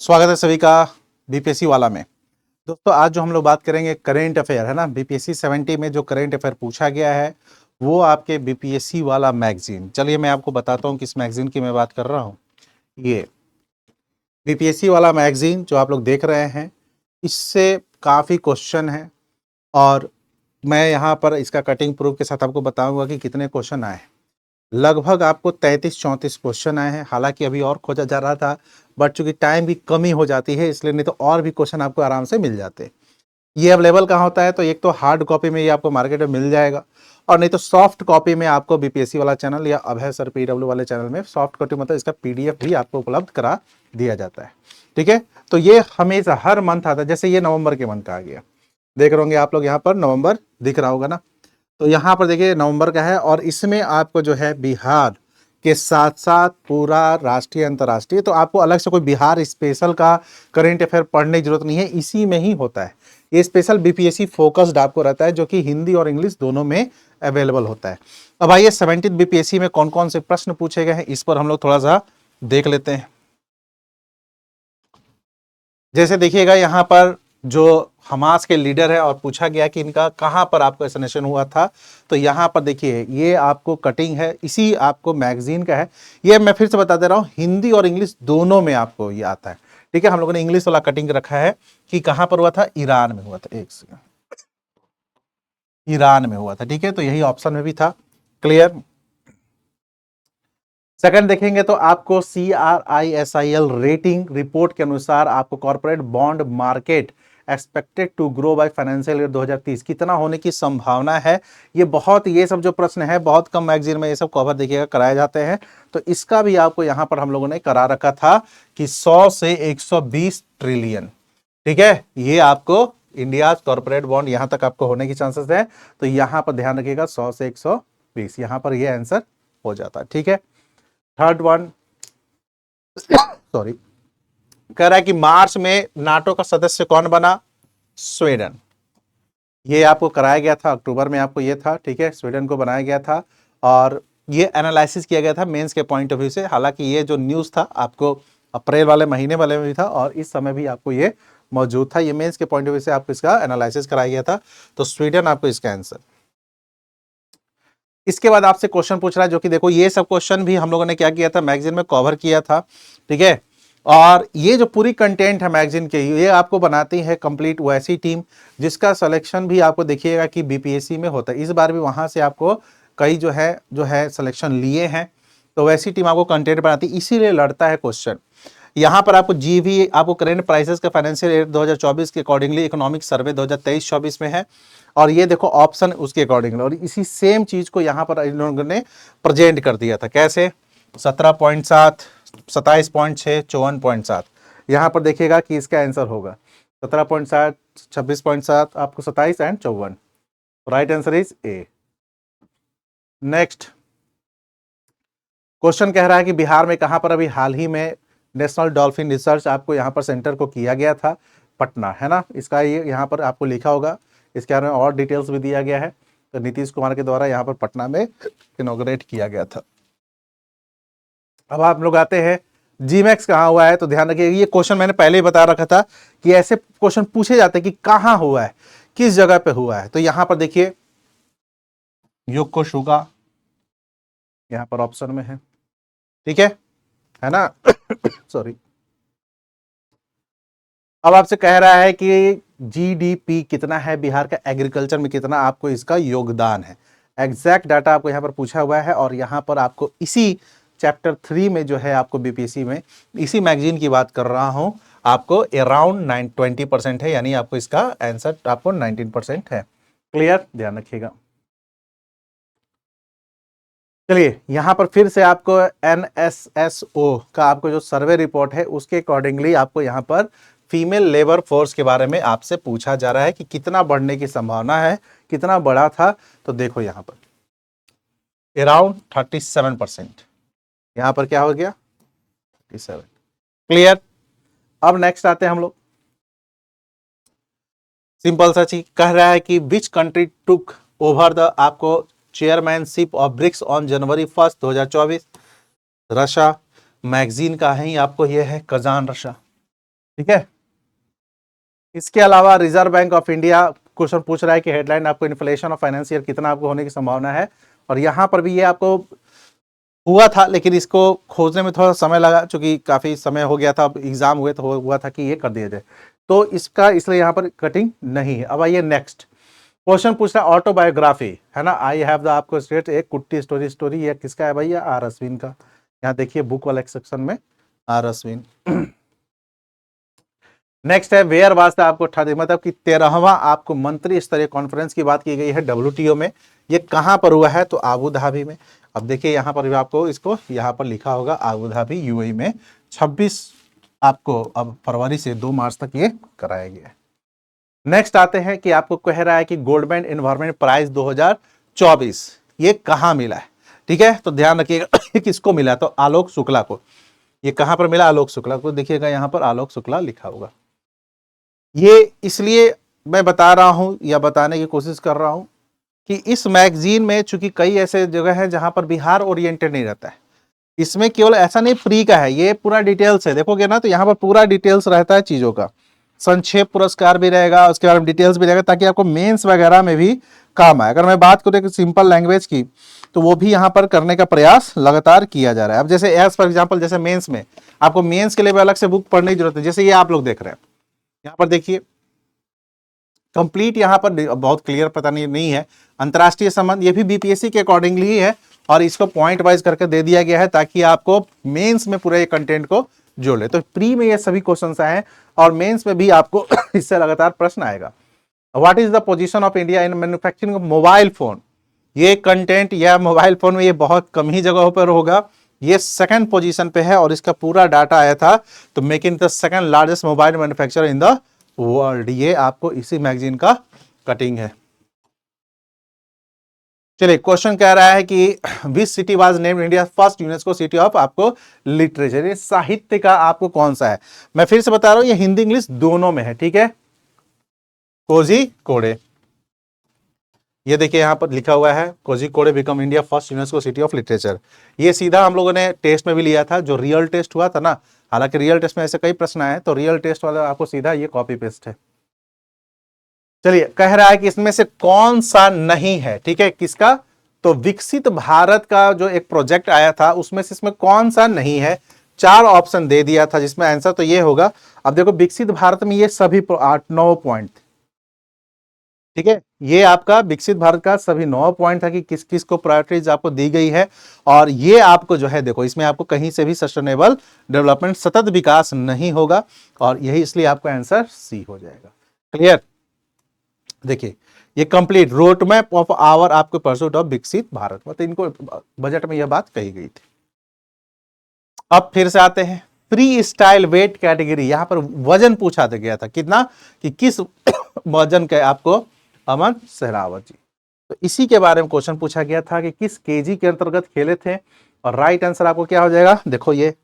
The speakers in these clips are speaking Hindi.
स्वागत है सभी का बीपीएससी वाला में। दोस्तों आज जो हम लोग बात करेंगे करेंट अफेयर है ना, बीपीएससी 70 में जो करेंट अफेयर पूछा गया है वो आपके बीपीएससी वाला मैगजीन। चलिए मैं आपको बताता हूँ किस मैगजीन की मैं बात कर रहा हूँ। ये बीपीएससी वाला मैगजीन जो आप लोग देख रहे हैं, इससे काफ़ी क्वेश्चन है और मैं यहाँ पर इसका कटिंग प्रूफ के साथ आपको बताऊंगा कि कितने क्वेश्चन आए हैं। लगभग आपको 33-34 क्वेश्चन आए हैं। हालांकि अभी और खोजा जा रहा था, बट चूंकि टाइम भी कमी हो जाती है इसलिए, नहीं तो और भी क्वेश्चन आपको आराम से मिल जाते। ये अवेलेबल कहाँ होता है, तो एक तो हार्ड कॉपी में ये आपको मार्केट में मिल जाएगा, और नहीं तो सॉफ्ट कॉपी में आपको बीपीएससी वाला चैनल या अभय सर पीडब्ल्यू वाले चैनल में सॉफ्ट कॉपी मतलब इसका पीडीएफ भी आपको उपलब्ध करा दिया जाता है। ठीक है, तो ये हमेशा हर मंथ आता है। जैसे ये नवंबर के मंथ का आ गया, देख रहे होंगे आप लोग, यहाँ पर नवंबर दिख रहा होगा ना। तो यहाँ पर देखिए नवंबर का है और इसमें आपको जो है बिहार के साथ साथ पूरा राष्ट्रीय अंतर्राष्ट्रीय, तो आपको अलग से कोई बिहार स्पेशल का करेंट अफेयर पढ़ने की जरूरत नहीं है, इसी में ही होता है। ये स्पेशल बीपीएससी फोकस्ड आपको रहता है जो कि हिंदी और इंग्लिश दोनों में अवेलेबल होता है। अब आइए 70 बीपीएससी में कौन कौन से प्रश्न पूछे गए हैं इस पर हम लोग थोड़ा सा देख लेते हैं। जैसे देखिएगा यहाँ पर जो हमास के लीडर है और पूछा गया कि इनका कहाँ पर आपको असैसिनेशन हुआ था, तो यहाँ पर देखिए ये आपको कटिंग है, इसी आपको मैगजीन का है। ये मैं फिर से बता दे रहा हूँ, हिंदी और इंग्लिश दोनों में आपको ये आता है। ठीक है, हम लोगों ने इंग्लिश वाला कटिंग रखा है कि कहाँ पर हुआ था, ईरान में हुआ था। एक सेकंड, ईरान में हुआ था। ठीक है, तो यही ऑप्शन में भी था। क्लियर। सेकंड देखेंगे तो आपको CRISIL रेटिंग रिपोर्ट के अनुसार आपको corporate bond market expected to grow by financial year 2030 कितना होने की संभावना है। ये सब जो प्रश्न है बहुत कम मैगजीन में ये सब कवर देखिएगा कराए जाते हैं। तो इसका भी आपको यहां पर हम लोगों ने करा रखा था कि 100 से 120 ट्रिलियन। ठीक है, ये आपको इंडिया कॉर्पोरेट बॉन्ड यहां तक आपको होने की चांसेस है। तो यहां पर ध्यान रखिएगा 100 से 120, यहां पर ये आंसर हो जाता है। ठीक है, थर्ड वन सॉरी, कह रहा है कि मार्च में नाटो का सदस्य कौन बना, स्वीडन। ये आपको कराया गया था, अक्टूबर में आपको ये था। ठीक है, स्वीडन को बनाया गया था और ये एनालिसिस किया गया था मेंस के पॉइंट ऑफ व्यू से। हालांकि ये जो न्यूज़ था आपको अप्रैल वाले महीने वाले में भी था और इस समय भी आपको ये मौजूद था। ये मेंस के पॉइंट ऑफ व्यू से आपको इसका एनालिसिस कराया गया था, तो स्वीडन आपको इसका आंसर। इसके बाद आपसे क्वेश्चन पूछ रहा है जो कि देखो ये सब क्वेश्चन भी हम लोगों ने क्या किया था, मैगजीन में कवर किया था। ठीक है, और ये जो पूरी कंटेंट है मैगजीन के, ये आपको बनाती है कंप्लीट वैसी टीम जिसका सिलेक्शन भी आपको देखिएगा कि बीपीएससी में होता है। इस बार भी वहां से आपको कई जो है सिलेक्शन लिए हैं, तो वैसी टीम आपको कंटेंट बनाती है, इसीलिए लड़ता है क्वेश्चन। यहाँ पर आपको जीवी आपको करेंट प्राइसेस का फाइनेंशियल ईयर 2024 के अकॉर्डिंगली इकोनॉमिक सर्वे 2023-24 में है, और ये देखो ऑप्शन उसके अकॉर्डिंगली, और इसी सेम चीज को यहाँ पर इन लोगों ने प्रेजेंट कर दिया था। कैसे, 17.7, 27.6, 54.7। यहाँ पर देखिएगा कि इसका आंसर होगा 17.7, 26.7, आपको 27 and 54। Right answer is a. Next question कह रहा है कि बिहार में कहां पर अभी हाल ही में नेशनल डॉल्फिन रिसर्च आपको यहां पर सेंटर को किया गया था, पटना है ना। इसका ये यहां पर आपको लिखा होगा, इसके बारे में और डिटेल्स भी दिया गया है। तो नीतीश कुमार के द्वारा यहां पर पटना में इनॉग्रेट किया गया था। अब आप लोग आते हैं जीमैक्स कहाँ हुआ है, तो ध्यान रखिए ये क्वेश्चन मैंने पहले ही बता रखा था कि ऐसे क्वेश्चन पूछे जाते हैं कि कहाँ हुआ है, किस जगह पे हुआ है। तो यहां पर देखिए योकोसुका यहां पर ऑप्शन में है। ठीक है ना सॉरी। अब आपसे कह रहा है कि जीडीपी कितना है बिहार का, एग्रीकल्चर में कितना आपको इसका योगदान है। एग्जैक्ट डाटा आपको यहां पर पूछा हुआ है, और यहां पर आपको इसी चैप्टर 3 में जो है आपको बीपीएससी में इसी मैगजीन की बात कर रहा हूं, आपको अराउंड 20% है, यानी आपको इसका आंसर आपको 19% है। क्लियर, ध्यान रखिएगा। चलिए यहां पर फिर से आपको एनएसएसओ का आपको जो सर्वे रिपोर्ट है उसके अकॉर्डिंगली आपको यहां पर फीमेल लेबर फोर्स के बारे में आपसे पूछा जा रहा है कि कितना बढ़ने की संभावना है, कितना बढ़ा था। तो देखो यहां पर अराउंड 37%, यहां पर क्या हो गया 37। क्लियर। अब नेक्स्ट आते हैं हम लोग, सिंपल सा चीज कह रहा है कि which country took over the आपको chairmanship of BRICS on January 1, 2024। Russia. Magazine का है ही आपको यह है कजान रशिया। ठीक है। इसके अलावा reserve bank of India question पूछ रहा है कि हेडलाइन आपको इन्फ्लेशन ऑफ फाइनेंशियल कितना आपको होने की संभावना है, और यहां पर भी ये आपको हुआ था, लेकिन इसको खोजने में थोड़ा समय लगा, क्योंकि काफी समय हो गया था, अब एग्जाम हुए तो हुआ था कि ये कर दिया जाए, तो इसका इसलिए यहां पर कटिंग नहीं है। अब आइए नेक्स्ट क्वेश्चन पूछ रहा है ऑटोबायोग्राफी, है ना। आई हैव द आपको स्टेट एक कुट्टी स्टोरी, ये किसका है भैया, आर अश्विन का। यहाँ देखिए बुक वाले सेक्शन में आर अश्विन। नेक्स्ट है वेयर वाज द आपको मतलब कि 13वां आपको मंत्री स्तरीय कॉन्फ्रेंस की बात की गई है WTO में। ये कहां पर हुआ है, तो आबू धाबी में। अब देखिए यहां पर भी आपको इसको यहां पर लिखा होगा आबू धाबी UAE में 26 आपको अब फरवरी से 2 मार्च तक ये कराया गया है। नेक्स्ट आते हैं कि आपको कह रहा है कि गोल्डमैन एनवायरमेंट प्राइज 2024 ये कहां मिला है, ठीक है। तो ध्यान रखिएगा किसको मिला, तो आलोक शुक्ला को। ये कहां पर मिला, आलोक शुक्ला को। देखिएगा यहां पर आलोक शुक्ला लिखा होगा। ये इसलिए मैं बता रहा हूं या बताने की कोशिश कर रहा हूं कि इस मैगजीन में चूंकि कई ऐसे जगह हैं जहां पर बिहार ओरिएंटेड नहीं रहता है, इसमें केवल ऐसा नहीं प्री का है, ये पूरा डिटेल्स है। देखोगे ना तो यहाँ पर पूरा डिटेल्स रहता है चीजों का, संक्षेप पुरस्कार भी रहेगा, उसके बारे में डिटेल्स भी रहेगा, ताकि आपको मेंस वगैरह में भी काम आए। अगर मैं बात करूँ सिंपल लैंग्वेज की, तो वो भी यहाँ पर करने का प्रयास लगातार किया जा रहा है। अब जैसे एज फॉर एग्जाम्पल जैसे मेंस में आपको मेंस के लिए भी अलग से बुक पढ़ने की जरूरत है। जैसे ये आप लोग देख रहे हैं यहाँ पर देखिए कंप्लीट, यहाँ पर बहुत क्लियर पता नहीं है, अंतरराष्ट्रीय संबंध, ये भी BPSC के अकॉर्डिंगली ही है, और इसको पॉइंट वाइज करके दे दिया गया है ताकि आपको मेंस में पूरे कंटेंट को जोड़ ले। तो प्री में ये सभी क्वेश्चंस आए हैं और मेंस में भी आपको इससे लगातार प्रश्न आएगा। What is the position of India in manufacturing of mobile phone, ये कंटेंट या मोबाइल फोन में ये बहुत कम ही जगहों पर होगा, ये सेकंड पोजीशन पे है, और इसका पूरा डाटा आया था तो making the second largest mobile manufacturer in the world. ये आपको इसी मैगजीन का कटिंग है। चलिए क्वेश्चन कह रहा है कि which city was named India first UNESCO city of आपको लिटरेचर, ये साहित्य का आपको कौन सा है। मैं फिर से बता रहा हूं ये हिंदी इंग्लिश दोनों में है, ठीक है। कोझिकोडे, ये देखिए यहां पर लिखा हुआ है Kozhikode become India first UNESCO city of literature. ये सीधा हम लोगों ने टेस्ट में भी लिया था, जो रियल टेस्ट हुआ था ना, हालांकि रियल टेस्ट में ऐसे कई प्रश्न आए, तो रियल टेस्ट वाला आपको सीधा ये कॉपी पेस्ट है। चलिए कह रहा है कि इसमें से कौन सा नहीं है, ठीक है, किसका, तो विकसित भारत का जो एक प्रोजेक्ट आया था उसमें से इसमें कौन सा नहीं है। 4 ऑप्शन दे दिया था जिसमें आंसर तो ये होगा। अब देखो विकसित भारत में ये सभी 8-9 पॉइंट, ठीक है, ये आपका विकसित भारत का सभी 9 पॉइंट था कि किस किस को प्रायोरिटीज आपको दी गई है, और ये आपको जो है देखो इसमें आपको कहीं से भी सस्टेनेबल डेवलपमेंट सतत विकास नहीं होगा, और यही इसलिए आपका आंसर सी हो जाएगा। क्लियर, देखिए ये complete road map of our आपके परसूट ऑफ विकसित भारत, मतलब इनको बजट में यह बात कही गई थी। अब फिर से आते हैं फ्री स्टाइल वेट कैटेगरी, यहां पर वजन पूछा गया था कितना, कि किस वजन के आपको अमन सहरावत जी, तो इसी के बारे में क्वेश्चन पूछा गया था कि किस केजी के अंतर्गत खेले थे, और राइट आंसर आपको क्या हो जाएगा, देखो ये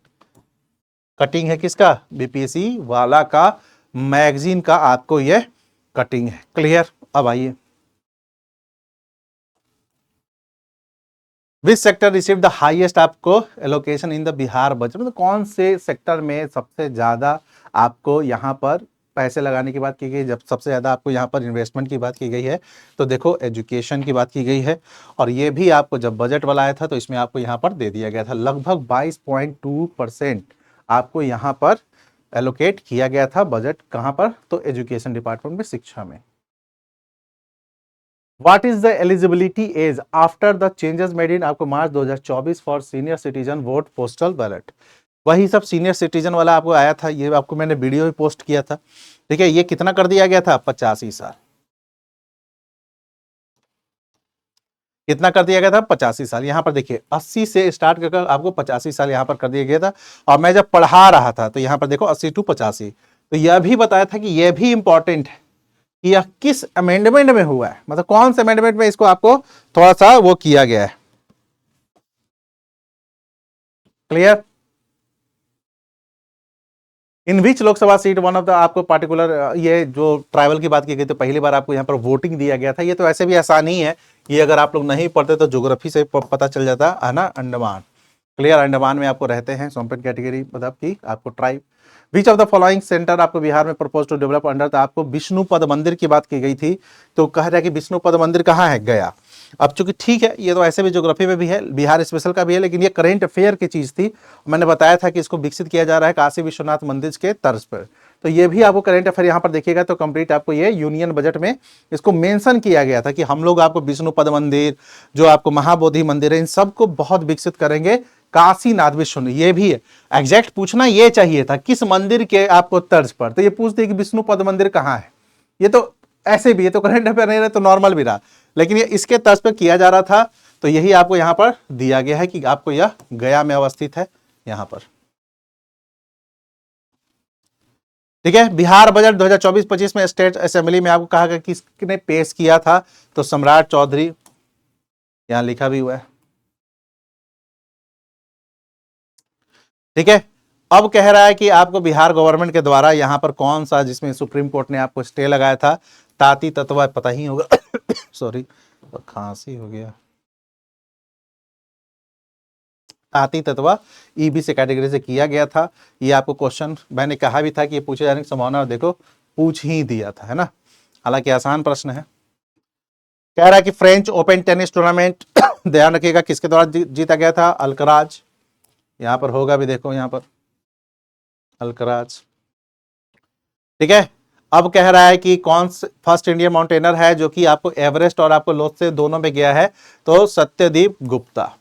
कटिंग है किसका, BPSC वाला का मैगजीन का आपको ये कटिंग है। क्लियर, अब आइए which sector receive the highest आपको allocation in the Bihar budget, मतलब कौन से सेक्टर में सबसे ज्यादा आपको यहां पर पैसे लगाने की बात की गई, जब सबसे ज्यादा आपको यहां पर इन्वेस्टमेंट की बात की गई है, तो देखो एजुकेशन की बात की गई है, और ये भी आपको जब बजट वाला आया था तो इसमें आपको यहां पर दे दिया गया था, लगभग 22.2% आपको यहां पर एलोकेट किया गया था बजट, कहां पर, तो एजुकेशन डिपार्टमेंट में, शिक्षा में। What is the eligibility age after the changes made in आपको मार्च 2024 for senior citizen vote postal ballot, वही सब सीनियर सिटीजन वाला आपको आया था, ये आपको मैंने वीडियो भी पोस्ट किया था, ठीक है। ये कितना कर दिया गया था, 85 साल, कितना कर दिया गया था, 85 साल। यहां पर देखिए 80 से स्टार्ट कर आपको 85 साल यहां पर कर दिया गया था, और मैं जब पढ़ा रहा था तो यहां पर देखो 80 to 85, तो यह भी बताया था कि यह भी इंपॉर्टेंट है कि यह किस अमेंडमेंट में हुआ है, मतलब कौन से अमेंडमेंट में इसको आपको थोड़ा सा वो किया गया है। Clear, in which Lok Sabha seat one of the आपको पार्टिकुलर, ये जो ट्राइबल की बात की गई तो पहली बार आपको यहाँ पर वोटिंग दिया गया था। ये तो ऐसे भी आसान ही है, ये अगर आप लोग नहीं पढ़ते तो ज्योग्राफी से पता चल जाता है ना, अंडमान। क्लियर, अंडमान में आपको रहते हैं, सोमपेन कैटेगरी मतलब कि आपको tribe. Which of the following centre आपको बिहार में प्रपोज टू डेवलप अंडर, तो आपको विष्णुपद मंदिर की बात की गई थी, तो कह रहा है कि विष्णुपद मंदिर कहाँ है, गया। अब चूंकि ठीक है, ये तो ऐसे भी ज्योग्राफी में भी है, बिहार स्पेशल का भी है, लेकिन ये करेंट अफेयर की चीज थी। मैंने बताया था कि इसको विकसित किया जा रहा है काशी विश्वनाथ मंदिर के तर्ज पर, तो ये भी आपको करेंट अफेयर यहाँ पर देखिएगा तो कंप्लीट आपको ये यूनियन बजट में इसको मेंशन किया गया था कि हम लोग आपको विष्णुपद मंदिर, जो आपको महाबोधि मंदिर है, इन सबको बहुत विकसित करेंगे काशीनाथ विश्वनाथ। ये भी है, एग्जैक्ट पूछना ये चाहिए था किस मंदिर के आपको तर्ज पर, तो ये पूछते कि विष्णुपद मंदिर कहाँ है। ये तो ऐसे भी, ये तो करेंट अफेयर नहीं रहा तो नॉर्मल भी रहा, लेकिन ये इसके तर्ज पर किया जा रहा था, तो यही आपको यहां पर दिया गया है कि आपको यह गया में अवस्थित है यहां पर। ठीक है, बिहार बजट 2024-25 में स्टेट असेंबली में आपको कहा गया किसने पेश किया था, तो सम्राट चौधरी, यहां लिखा भी हुआ है। ठीक है, अब कह रहा है कि आपको बिहार गवर्नमेंट के द्वारा यहां पर कौन सा, जिसमें सुप्रीम कोर्ट ने आपको स्टे लगाया था, ताती तत्वा पता ही होगा सॉरी खांसी हो गया, ताती तत्वा ईबीसी कैटेगरी से किया गया था। ये आपको क्वेश्चन मैंने कहा भी था कि ये पूछे जाने की संभावना, देखो पूछ ही दिया था, है ना, हालांकि आसान प्रश्न है। कह रहा है कि फ्रेंच ओपन टेनिस टूर्नामेंट ध्यान रखिएगा किसके द्वारा जीता गया था, अल्कराज, यहां पर होगा भी, देखो यहां पर अल्कराज। ठीक है, अब कह रहा है कि कौन फर्स्ट इंडियन माउंटेनर है जो कि आपको एवरेस्ट और आपको लोत्से दोनों में गया है, तो सत्यदीप गुप्ता।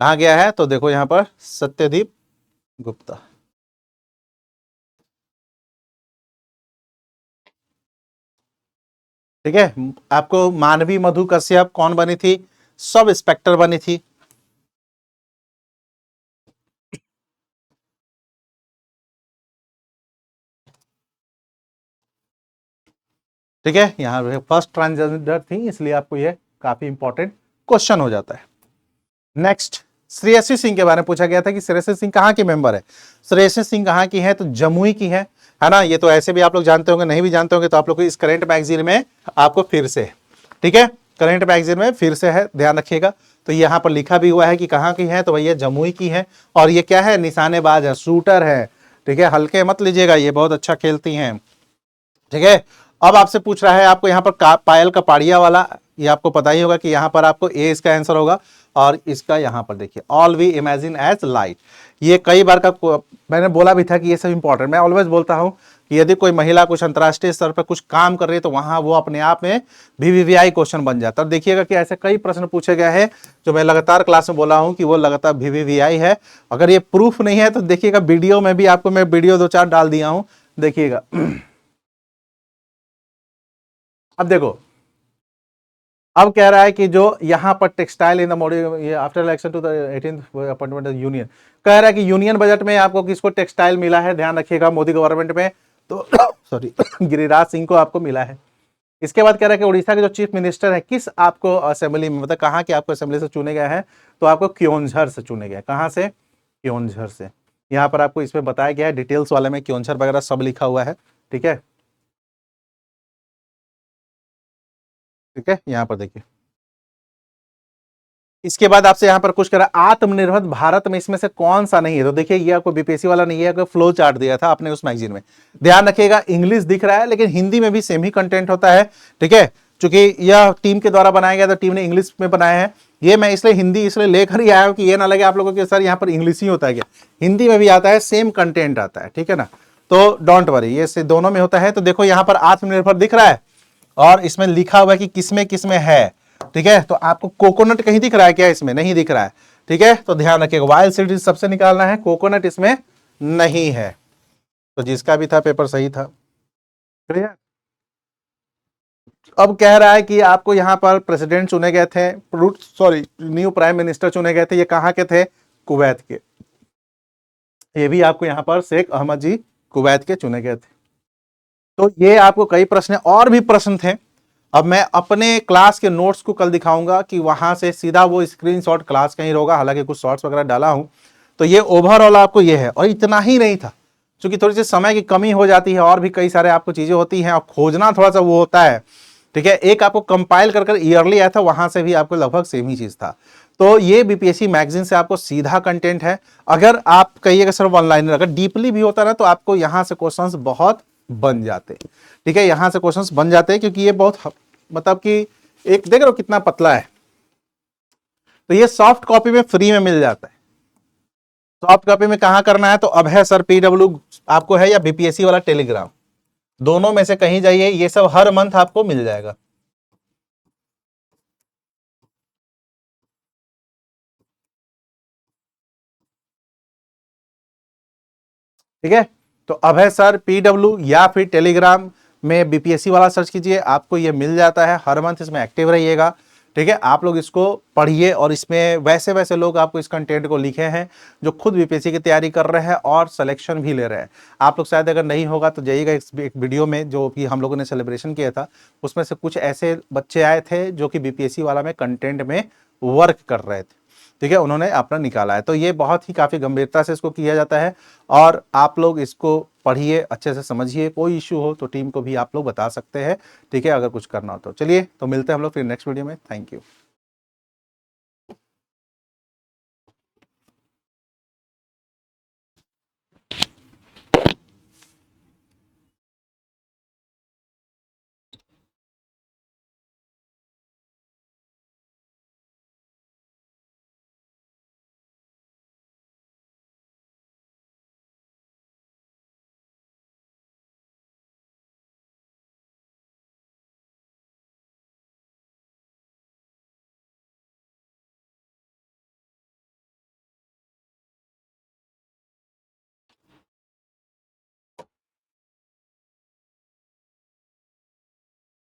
कहां गया है, तो देखो यहां पर सत्यदीप गुप्ता। ठीक है, आपको मानवी मधु कश्यप कौन बनी थी, सब इंस्पेक्टर बनी थी। ठीक है, यहां फर्स्ट ट्रांसजेंडर थी, इसलिए आपको यह काफी इंपॉर्टेंट क्वेश्चन हो जाता है। नेक्स्ट, श्रेयसी सिंह के बारे में पूछा गया था कि श्रेयसी सिंह कहां की मेंबर है। श्रेयसी सिंह कहां की है, तो जमुई की है ना। ये तो ऐसे भी आप लोग जानते होंगे, नहीं भी जानते होंगे तो आप लोग को इस करंट मैगजीन में आपको फिर से, ठीक है, करंट मैगजीन में फिर से है, ध्यान रखिएगा। तो यहां पर लिखा भी हुआ है कि कहां की है, तो भैया जमुई की है। और ये क्या है, निशानेबाज है, शूटर है। ठीक है, हल्के मत लीजिएगा, ये बहुत अच्छा खेलती हैं। ठीक है, अब आपसे पूछ रहा है आपको यहाँ पर पायल कपाड़िया वाला, ये आपको पता ही होगा कि यहाँ पर आपको ए इसका आंसर होगा, और इसका यहाँ पर देखिए all we imagine as light. ये कई बार का मैंने बोला भी था कि ये सब इंपॉर्टेंट, मैं ऑलवेज बोलता हूँ कि यदि कोई महिला कुछ अंतर्राष्ट्रीय स्तर पर कुछ काम कर रही है तो वहां वो अपने आप में VVVI क्वेश्चन बन जाता है। और देखिएगा कि ऐसे कई प्रश्न पूछे गए हैं जो मैं लगातार क्लास में बोला हूं कि वो लगातार VVVI है। अगर ये प्रूफ नहीं है तो देखिएगा वीडियो में भी आपको मैं वीडियो 2-4 डाल दिया हूं, देखिएगा। अब देखो, अब कह रहा है कि जो यहां पर textile in the module after election to the 18th appointment union, कह रहा है कि यूनियन बजट में आपको किसको टेक्सटाइल मिला है, ध्यान रखिएगा मोदी गवर्नमेंट में, तो सॉरी गिरिराज सिंह को आपको मिला है। इसके बाद कह रहा है कि उड़ीसा के जो चीफ मिनिस्टर है किस आपको असेंबली में, मतलब कहां के आपको असेंबली से चुने गए हैं, तो आपको क्योंझर से चुने गए। कहां से, क्योंझर से। यहाँ पर आपको इसमें बताया गया है डिटेल्स वाले में, क्योंझर वगैरह सब लिखा हुआ है। ठीक है, ठीक है, यहां पर देखिए। इसके बाद आपसे यहां पर कुछ करा, आत्मनिर्भर भारत में इसमें से कौन सा नहीं है, तो देखिए ये आपको बीपीएससी वाला नहीं है, आपको फ्लो चार्ट दिया था आपने उस मैगजीन में। ध्यान रखिएगा इंग्लिश दिख रहा है लेकिन हिंदी में भी सेम ही कंटेंट होता है। ठीक है, चूंकि यह टीम के द्वारा बनाया गया था, टीम ने इंग्लिश में बनाया है, ये मैं इसलिए हिंदी इसलिए लेकर ही आया हूं कि ये ना लगे आप लोगों के सर यहाँ पर इंग्लिश ही होता है क्या, हिंदी में भी आता है, सेम कंटेंट आता है। ठीक है ना, तो डोंट वरी, ये दोनों में होता है। तो देखो यहाँ पर आत्मनिर्भर दिख रहा है और इसमें लिखा हुआ है कि किसमें किसमें है। ठीक है, तो आपको कोकोनट कहीं दिख रहा है क्या, इसमें नहीं दिख रहा है। ठीक है, तो ध्यान रखिएगा वाइल्ड सीड सबसे निकालना है, कोकोनट इसमें नहीं है। तो जिसका भी था पेपर सही था। अब कह रहा है कि आपको यहां पर प्रेसिडेंट चुने गए थे, न्यू प्राइम मिनिस्टर चुने गए थे, ये कहां के थे, कुवैत के। ये भी आपको यहां पर शेख अहमद जी कुवैत के चुने गए थे। तो ये आपको कई प्रश्न और भी प्रश्न थे। अब मैं अपने क्लास के नोट्स को कल दिखाऊंगा कि वहां से सीधा वो स्क्रीनशॉट क्लास कहीं होगा, हालांकि कुछ शॉर्ट्स वगैरह डाला हूं। तो ये ओवरऑल आपको ये है, और इतना ही नहीं था, क्योंकि थोड़ी सी समय की कमी हो जाती है और भी कई सारे आपको चीजें होती हैं और खोजना थोड़ा सा वो होता है, ठीक है, एक आपको कंपाइल कर ईयरली आया था, वहां से भी आपको लगभग सेम ही चीज था। तो ये बीपीएससी मैगजीन से आपको सीधा कंटेंट है। अगर आप कहिएगा सर वन लाइनर, अगर डीपली भी होता ना तो आपको यहां से क्वेश्चंस बहुत बन जाते। ठीक है, यहां से क्वेश्चंस बन जाते हैं, क्योंकि ये बहुत मतलब कि एक देख रहे हो कितना पतला है। तो ये सॉफ्ट कॉपी में फ्री में मिल जाता है। सॉफ्ट कॉपी में कहां करना है, तो अब है सर पीडब्ल्यू आपको है या बीपीएससी वाला टेलीग्राम, दोनों में से कहीं जाइए, ये सब हर मंथ आपको मिल जाएगा। ठीक है, तो अब है सर पीडब्ल्यू या फिर टेलीग्राम में बीपीएससी वाला सर्च कीजिए, आपको ये मिल जाता है। हर मंथ इसमें एक्टिव रहिएगा। ठीक है, आप लोग इसको पढ़िए, और इसमें वैसे वैसे लोग आपको इस कंटेंट को लिखे हैं जो खुद बीपीएससी की तैयारी कर रहे हैं और सिलेक्शन भी ले रहे हैं। आप लोग शायद अगर नहीं होगा तो जाइएगा एक वीडियो में जो कि हम लोगों ने सेलिब्रेशन किया था, उसमें से कुछ ऐसे बच्चे आए थे जो कि बीपीएससी वाला में कंटेंट में वर्क कर रहे थे। ठीक है, उन्होंने अपना निकाला है। तो ये बहुत ही काफी गंभीरता से इसको किया जाता है, और आप लोग इसको पढ़िए, अच्छे से समझिए। कोई इश्यू हो तो टीम को भी आप लोग बता सकते हैं। ठीक है, अगर कुछ करना हो तो। चलिए, तो मिलते हैं हम लोग फिर नेक्स्ट वीडियो में। Thank you.